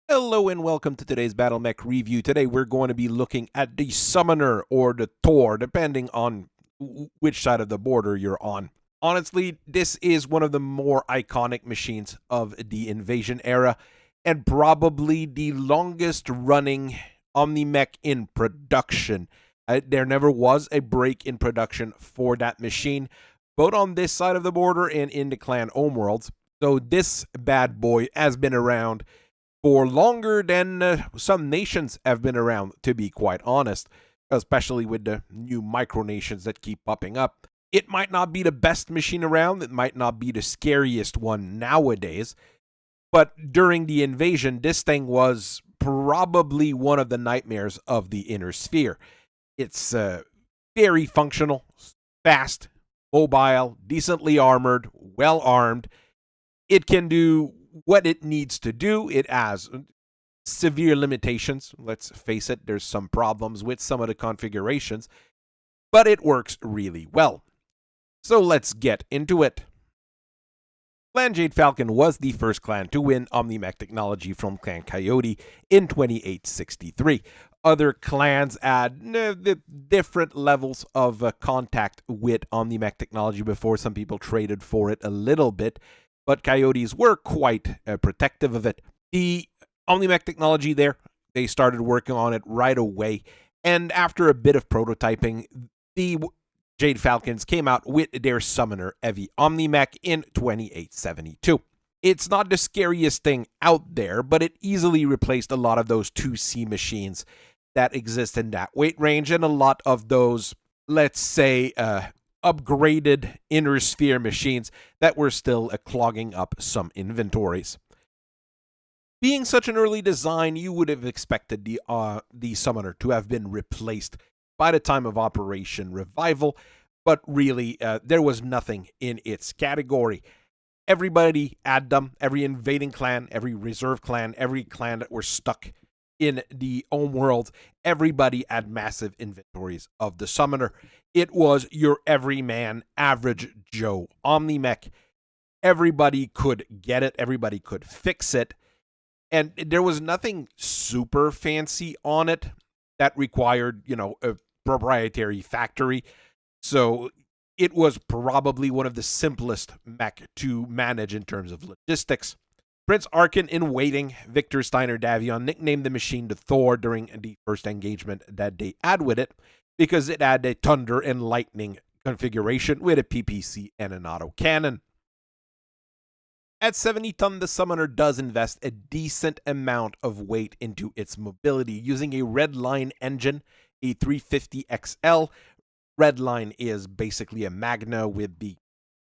Hello and welcome to today's BattleMech review. Today we're going to be looking at the Summoner or the Thor, depending on which side of the border you're on. Honestly, this is one of the more iconic machines of the Invasion era, and probably the longest running OmniMech in production. There never was a break in production for that machine, both on this side of the border and in the clan homeworlds. So this bad boy has been around for longer than some nations have been around, to be quite honest, especially with the new micronations that keep popping up. It might not be the best machine around, it might not be the scariest one nowadays, but during the invasion, this thing was probably one of the nightmares of the inner sphere. It's very functional, fast, mobile, decently armored, well armed. It can do what it needs to do. It has severe limitations. Let's face it, there's some problems with some of the configurations, but it works really well. So let's get into it. Clan Jade Falcon was the first clan to win OmniMech technology from Clan Coyote in 2863. Other clans had different levels of contact with OmniMech technology before. Some people traded for it a little bit, but Coyotes were quite protective of it. The OmniMech technology there, they started working on it right away, and after a bit of prototyping, the Jade Falcons came out with their Summoner Heavy OmniMech in 2872. It's not the scariest thing out there, but it easily replaced a lot of those 2C machines that exist in that weight range, and a lot of those, let's say, upgraded inner sphere machines that were still clogging up some inventories. Being such an early design, you would have expected the Summoner to have been replaced by the time of Operation Revival, but really there was nothing in its category. Everybody had them, every invading clan, every reserve clan, every clan that were stuck in the homeworld, everybody had massive inventories of the Summoner. It was your everyman, average Joe OmniMech. Everybody could get it, everybody could fix it, and there was nothing super fancy on it that required, a proprietary factory. So it was probably one of the simplest mech to manage in terms of logistics. Prince Arkin in waiting, Victor Steiner Davion, nicknamed the machine the Thor during the first engagement that they had with it, because it had a thunder and lightning configuration with a PPC and an autocannon. At 70 ton, the Summoner does invest a decent amount of weight into its mobility, using a Redline engine, a 350 XL. Redline is basically a Magna with the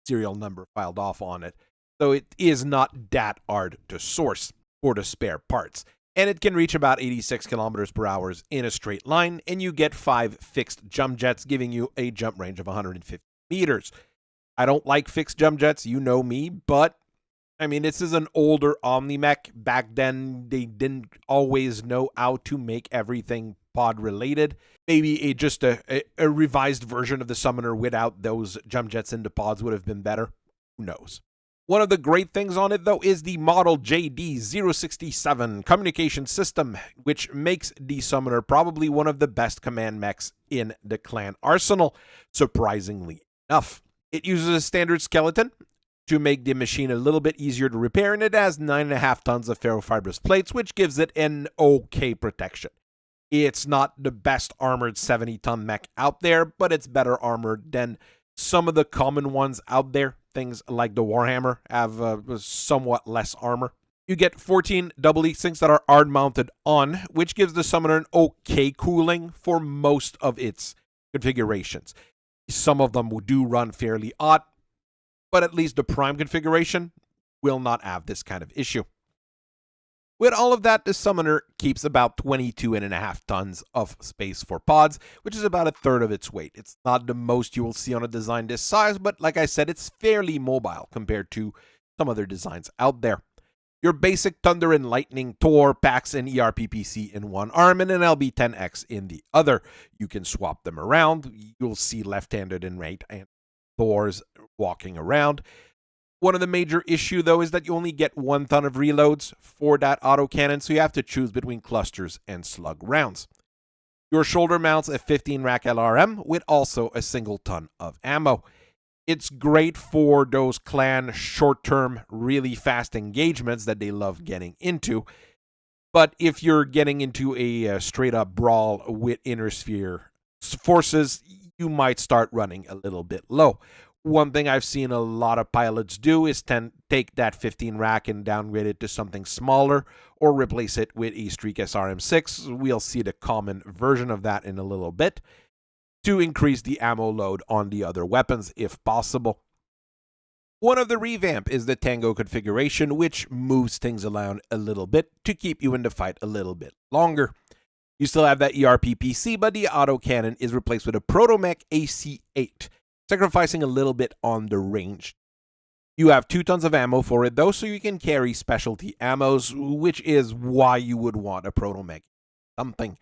serial number filed off on it, so it is not that hard to source for the spare parts. And it can reach about 86 kilometers per hour in a straight line, and you get 5 fixed jump jets, giving you a jump range of 150 meters. I don't like fixed jump jets, you know me, but I mean, this is an older OmniMech. Back then, they didn't always know how to make everything pod-related. Maybe just a revised version of the Summoner without those jump jets into pods would have been better. Who knows? One of the great things on it, though, is the Model JD-067 communication system, which makes the Summoner probably one of the best command mechs in the clan arsenal, surprisingly enough. It uses a standard skeleton to make the machine a little bit easier to repair, and it has 9.5 tons of ferrofibrous plates, which gives it an okay protection. It's not the best armored 70-ton mech out there, but it's better armored than some of the common ones out there. Things like the Warhammer have somewhat less armor. You get 14 double heat sinks that are hard mounted on, which gives the Summoner an okay cooling for most of its configurations. Some of them do run fairly hot, but at least the prime configuration will not have this kind of issue. With all of that, the Summoner keeps about 22.5 tons of space for pods, which is about a third of its weight. It's not the most you will see on a design this size, but like I said, it's fairly mobile compared to some other designs out there. Your basic Thunder and Lightning Thor packs an ERPPC in one arm and an LB-10X in the other. You can swap them around. You'll see left-handed and right-handed Thors walking around. One of the major issue, though, is that you only get 1 ton of reloads for that autocannon, so you have to choose between clusters and slug rounds. Your shoulder mounts a 15-rack LRM with also a single ton of ammo. It's great for those clan short-term, really fast engagements that they love getting into, but if you're getting into a straight-up brawl with Inner Sphere forces, you might start running a little bit low. One thing I've seen a lot of pilots do is take that 15 rack and downgrade it to something smaller or replace it with a Streak SRM6. We'll see the common version of that in a little bit to increase the ammo load on the other weapons if possible. One of the revamp is the Tango configuration, which moves things around a little bit to keep you in the fight a little bit longer. You still have that ERPPC, but the autocannon is replaced with a ProtoMech AC-8. Sacrificing a little bit on the range. You have 2 tons of ammo for it though, so you can carry specialty ammos, which is why you would want a proto-mech, something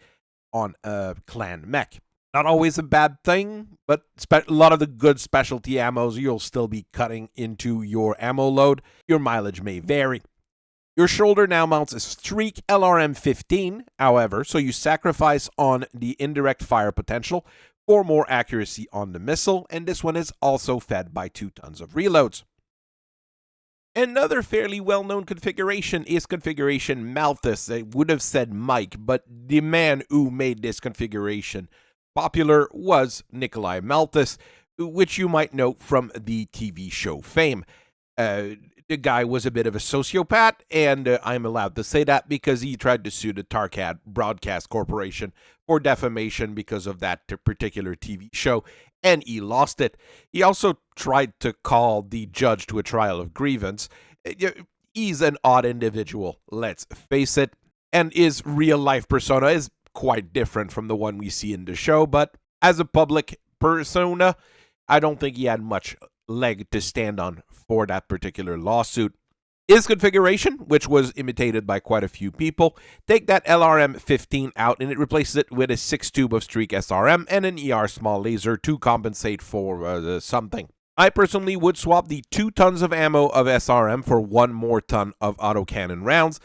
on a clan mech. Not always a bad thing, but a lot of the good specialty ammos you'll still be cutting into your ammo load. Your mileage may vary. Your shoulder now mounts a Streak LRM-15, however, so you sacrifice on the indirect fire potential for more accuracy on the missile, and this one is also fed by 2 tons of reloads. Another fairly well-known configuration is configuration Malus. I would have said Mike, but the man who made this configuration popular was Nikolai Malus, which you might know from the TV show fame. The guy was a bit of a sociopath, and I'm allowed to say that because he tried to sue the Tarkat Broadcast Corporation for defamation because of that particular TV show, and he lost it. He also tried to call the judge to a trial of grievance. He's an odd individual, let's face it, and his real-life persona is quite different from the one we see in the show, but as a public persona, I don't think he had much leg to stand on for that particular lawsuit. His configuration, which was imitated by quite a few people, take that LRM-15 out and it replaces it with a 6-tube of Streak SRM and an ER small laser to compensate for something. I personally would swap the 2 tons of ammo of SRM for 1 more ton of autocannon rounds.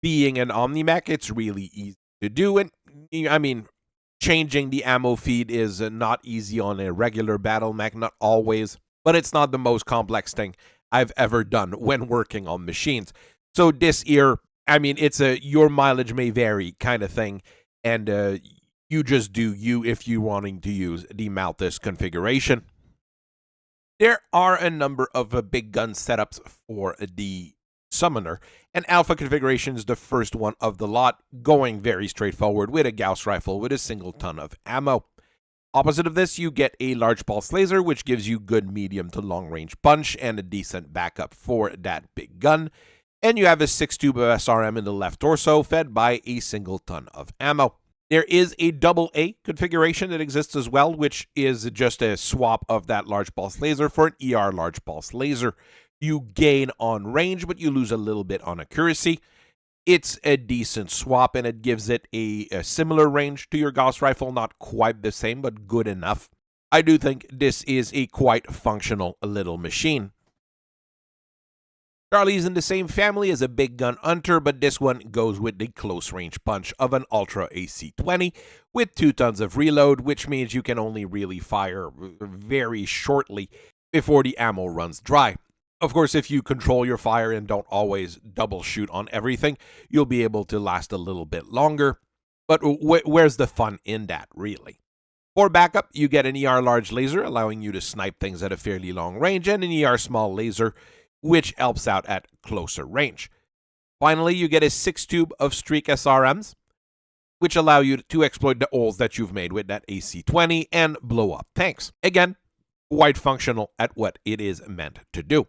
Being an OmniMech, it's really easy to do, and I mean, changing the ammo feed is not easy on a regular BattleMech, not always, but it's not the most complex thing I've ever done when working on machines. So this here, I mean, it's a your mileage may vary kind of thing, and you just do you if you're wanting to use the Malus configuration. There are a number of big gun setups for the Summoner, and Alpha configuration is the first one of the lot, going very straightforward with a Gauss rifle with a single ton of ammo. Opposite of this, you get a large pulse laser, which gives you good medium to long range punch and a decent backup for that big gun. And you have a 6-tube of SRM in the left torso, fed by a single ton of ammo. There is a AA configuration that exists as well, which is just a swap of that large pulse laser for an ER large pulse laser. You gain on range, but you lose a little bit on accuracy. It's a decent swap, and it gives it a similar range to your Gauss rifle. Not quite the same, but good enough. I do think this is a quite functional little machine. Charlie's in the same family as a big gun hunter, but this one goes with the close range punch of an Ultra AC-20 with 2 tons of reload, which means you can only really fire very shortly before the ammo runs dry. Of course, if you control your fire and don't always double shoot on everything, you'll be able to last a little bit longer. But where's the fun in that, really? For backup, you get an ER large laser, allowing you to snipe things at a fairly long range, and an ER small laser, which helps out at closer range. Finally, you get a 6-tube of Streak SRMs, which allow you to exploit the holes that you've made with that AC-20 and blow up tanks. Again, quite functional at what it is meant to do.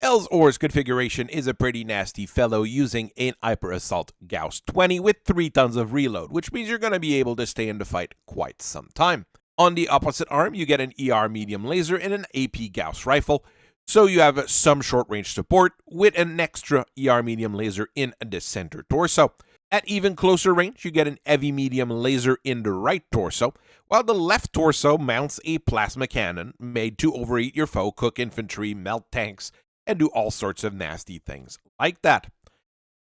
El's configuration is a pretty nasty fellow, using an Hyper Assault Gauss 20 with 3 tons of reload, which means you're going to be able to stay in the fight quite some time. On the opposite arm, you get an ER medium laser and an AP Gauss rifle, So you have some short range support with an extra ER medium laser in the center torso. At even closer range, you get an heavy medium laser in the right torso, while the left torso mounts a plasma cannon made to overeat your foe, cook infantry, melt tanks, and do all sorts of nasty things like that.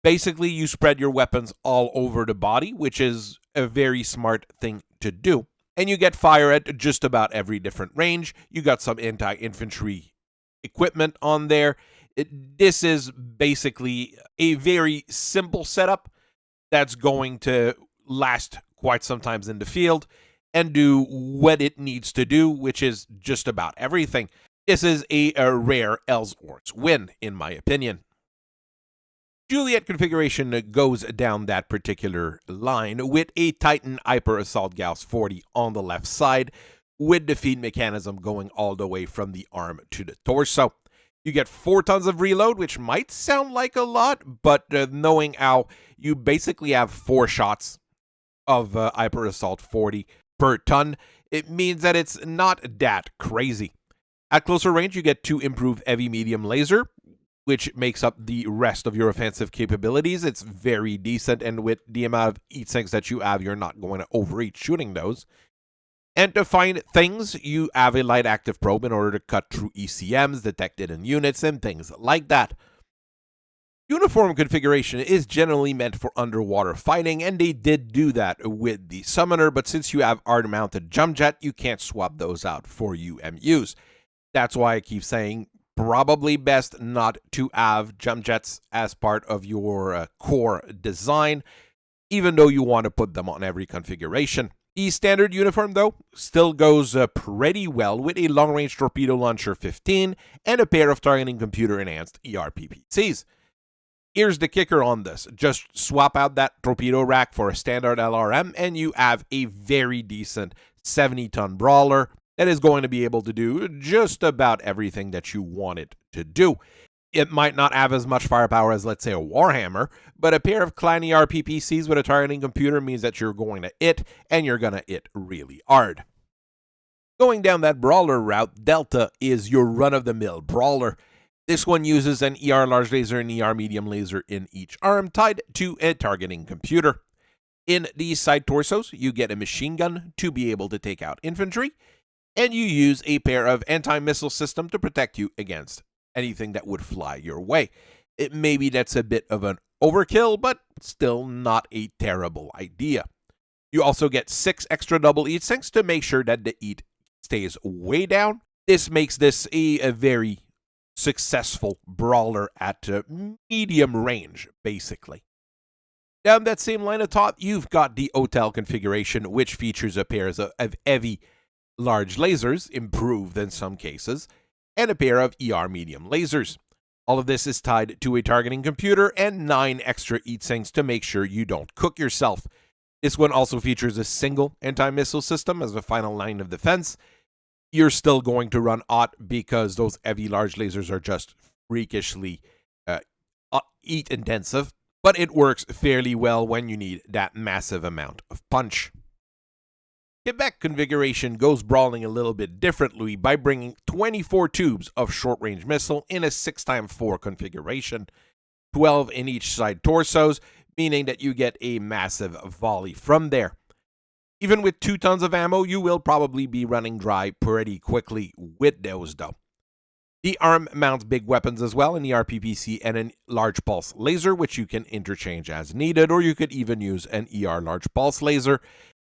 Basically, you spread your weapons all over the body, which is a very smart thing to do. And you get fire at just about every different range. You got some anti-infantry equipment on there. This is basically a very simple setup that's going to last quite some times in the field and do what it needs to do, which is just about everything. This is a rare Ellsworth's win, in my opinion. Juliet configuration goes down that particular line with a Titan Hyper Assault Gauss 40 on the left side, with the feed mechanism going all the way from the arm to the torso. You get 4 tons of reload, which might sound like a lot, but knowing how you basically have 4 shots of Hyper Assault 40 per ton, it means that it's not that crazy. At closer range, you get 2 improved heavy medium laser, which makes up the rest of your offensive capabilities. It's very decent, and with the amount of heat sinks that you have, you're not going to overeat shooting those. And to find things, you have a light active probe in order to cut through ECMs, detect hidden units, and things like that. Uniform configuration is generally meant for underwater fighting, and they did do that with the Summoner, but since you have arm-mounted jump jet, you can't swap those out for UMUs. That's why I keep saying probably best not to have jump jets as part of your core design, even though you want to put them on every configuration. The standard uniform, though, still goes pretty well with a long-range torpedo launcher 15 and a pair of targeting computer-enhanced ERPPCs. Here's the kicker on this. Just swap out that torpedo rack for a standard LRM and you have a very decent 70-ton brawler that is going to be able to do just about everything that you want it to do. It might not have as much firepower as, let's say, a Warhammer, but a pair of Klein ERPPCs with a targeting computer means that you're going to hit, and you're going to hit really hard. Going down that brawler route, Delta is your run-of-the-mill brawler. This one uses an ER large laser and ER medium laser in each arm tied to a targeting computer. In these side torsos, you get a machine gun to be able to take out infantry, and you use a pair of anti-missile system to protect you against anything that would fly your way. Maybe that's a bit of an overkill, but still not a terrible idea. You also get 6 extra double heat sinks to make sure that the heat stays way down. This makes this a very successful brawler at medium range, basically. Down that same line of thought, you've got the Otel configuration, which features a pair of heavy large lasers, improved in some cases, and a pair of ER medium lasers. All of this is tied to a targeting computer and 9 extra heat sinks to make sure you don't cook yourself. This one also features a single anti-missile system as a final line of defense. You're still going to run hot because those heavy large lasers are just freakishly heat intensive, but it works fairly well when you need that massive amount of punch. Quebec configuration goes brawling a little bit differently by bringing 24 tubes of short-range missile in a 6x4 configuration, 12 in each side torsos, meaning that you get a massive volley from there. Even with 2 tons of ammo, you will probably be running dry pretty quickly with those though. The arm mounts big weapons as well, an ERPPC and a large pulse laser, which you can interchange as needed, or you could even use an ER large pulse laser.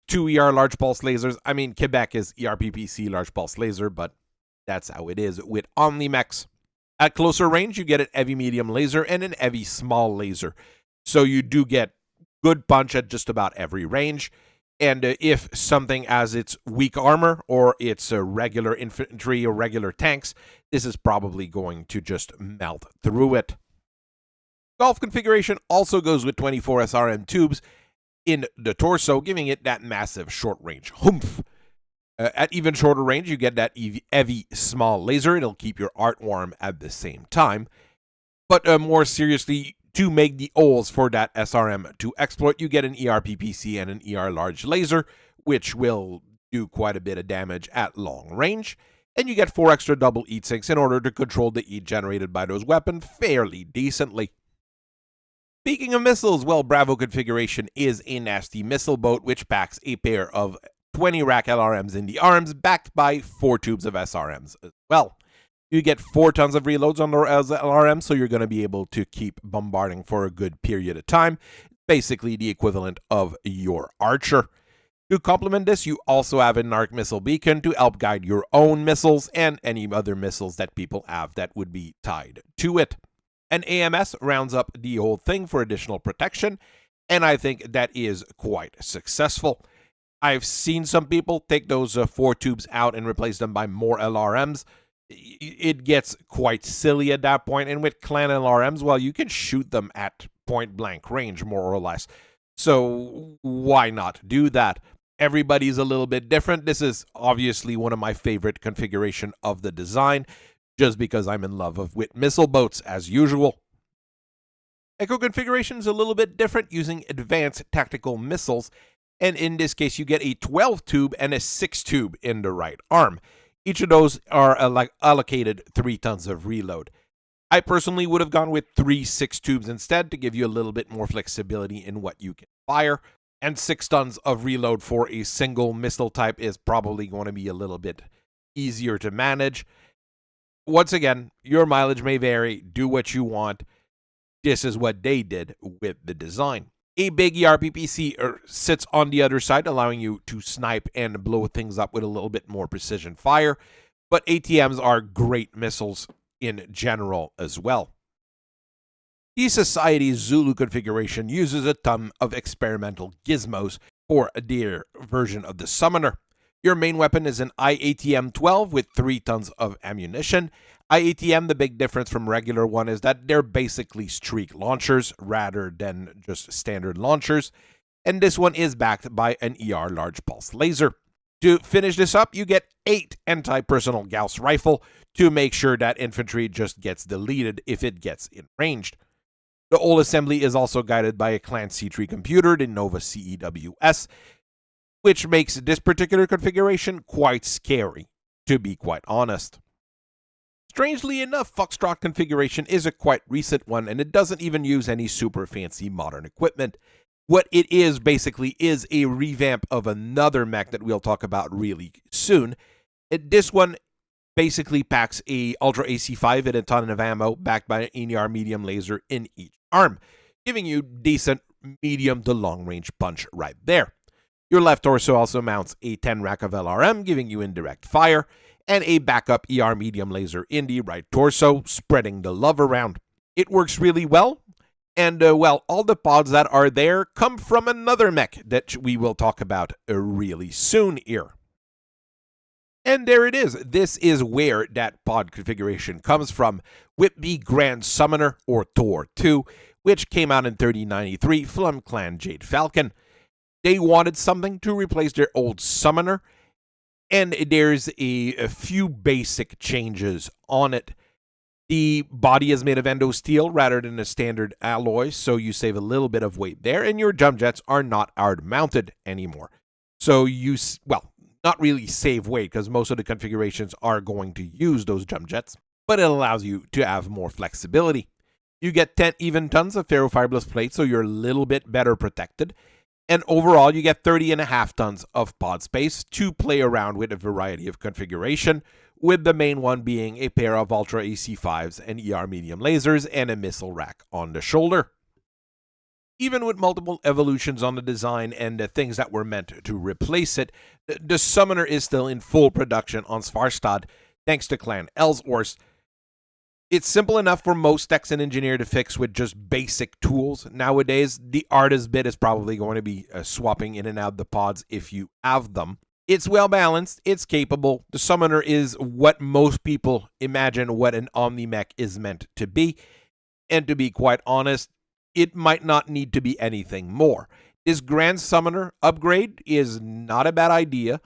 2 ER large pulse lasers. I mean, Quebec is ERPPC large pulse laser, but that's how it is with OmniMechs. At closer range, you get an heavy medium laser and an heavy small laser. So you do get good punch at just about every range. And if something has its weak armor or its regular infantry or regular tanks, this is probably going to just melt through it. Golf configuration also goes with 24 SRM tubes in the torso, giving it that massive short-range humph. At even shorter range, you get that heavy small laser. It'll keep your art warm at the same time. But more seriously, to make the holes for that SRM to exploit, you get an ERPPC and an ER large laser, which will do quite a bit of damage at long range. and you get 4 extra double heat sinks in order to control the heat generated by those weapons fairly decently. Speaking of missiles, well, Bravo configuration is a nasty missile boat which packs a pair of 20 rack LRMs in the arms, backed by 4 tubes of SRMs as well. You get 4 tons of reloads on the LRM, so you're going to be able to keep bombarding for a good period of time. Basically the equivalent of your Archer. To complement this, you also have an arc missile beacon to help guide your own missiles and any other missiles that people have that would be tied to it. An AMS rounds up the whole thing for additional protection, and I think that is quite successful. I've seen some people take those 4 tubes out and replace them by more LRMs. It gets quite silly at that point, and with clan LRMs, well, you can shoot them at point blank range, more or less. So why not do that? Everybody's a little bit different. This is obviously one of my favorite configuration of the design, just because I'm in love with missile boats as usual. Echo configuration is a little bit different, using advanced tactical missiles, and in this case you get a 12 tube and a 6 tube in the right arm. Each of those are allocated 3 tons of reload. I personally would have gone with 3 6 tubes instead to give you a little bit more flexibility in what you can fire, and 6 tons of reload for a single missile type is probably going to be a little bit easier to manage. Once again, your mileage may vary, do what you want. This is what they did with the design. A big ERPPC sits on the other side, allowing you to snipe and blow things up with a little bit more precision fire, but ATMs are great missiles in general as well. The Society Zulu configuration uses a ton of experimental gizmos for their version of the Summoner. Your main weapon is an IATM-12 with 3 tons of ammunition. IATM, the big difference from regular one is that they're basically streak launchers rather than just standard launchers, and this one is backed by an ER large pulse laser. To finish this up, you get 8 anti-personnel Gauss rifle to make sure that infantry just gets deleted if it gets in ranged. The whole assembly is also guided by a Clan C3 computer, the Nova CEWS, which makes this particular configuration quite scary, to be quite honest. Strangely enough, Fuckt configuration is a quite recent one, and it doesn't even use any super fancy modern equipment. What it is basically is a revamp of another mech that we'll talk about really soon. This one basically packs a Ultra AC5 and a ton of ammo backed by an ER medium laser in each arm, giving you decent medium to long range punch right there. Your left torso also mounts a 10 rack of LRM, giving you indirect fire, and a backup ER medium laser in the right torso, spreading the love around. It works really well, and well, all the pods that are there come from another mech that we will talk about really soon here. And there it is. This is where that pod configuration comes from, with the Grand Summoner, or Thor II, which came out in 3093 from Clan Jade Falcon. They wanted something to replace their old Summoner, and there's a few basic changes on it. The body is made of endo steel rather than a standard alloy, so you save a little bit of weight there, and your jump jets are not hard mounted anymore. So you, well, not really save weight, because most of the configurations are going to use those jump jets, but it allows you to have more flexibility. You get 10 even tons of ferrofibrous plate, so you're a little bit better protected. And overall, you get 30.5 tons of pod space to play around with a variety of configuration, with the main one being a pair of Ultra AC5s and ER medium lasers and a missile rack on the shoulder. Even with multiple evolutions on the design and the things that were meant to replace it, the Summoner is still in full production on Svarstad, thanks to Clan Ellsworth. It's simple enough for most techs and engineer to fix with just basic tools. Nowadays, the hardest bit is probably going to be swapping in and out the pods if you have them. It's well balanced, it's capable. The Summoner is what most people imagine what an OmniMech is meant to be. And to be quite honest, it might not need to be anything more. This Grand Summoner upgrade is not a bad idea.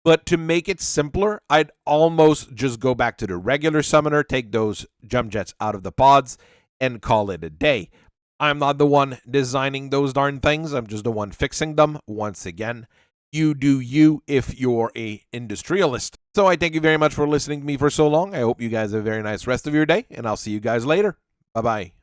But to make it simpler, I'd almost just go back to the regular Summoner, take those jump jets out of the pods, and call it a day. I'm not the one designing those darn things. I'm just the one fixing them once again. You do you if you're a industrialist. So I thank you very much for listening to me for so long. I hope you guys have a very nice rest of your day, and I'll see you guys later. Bye-bye.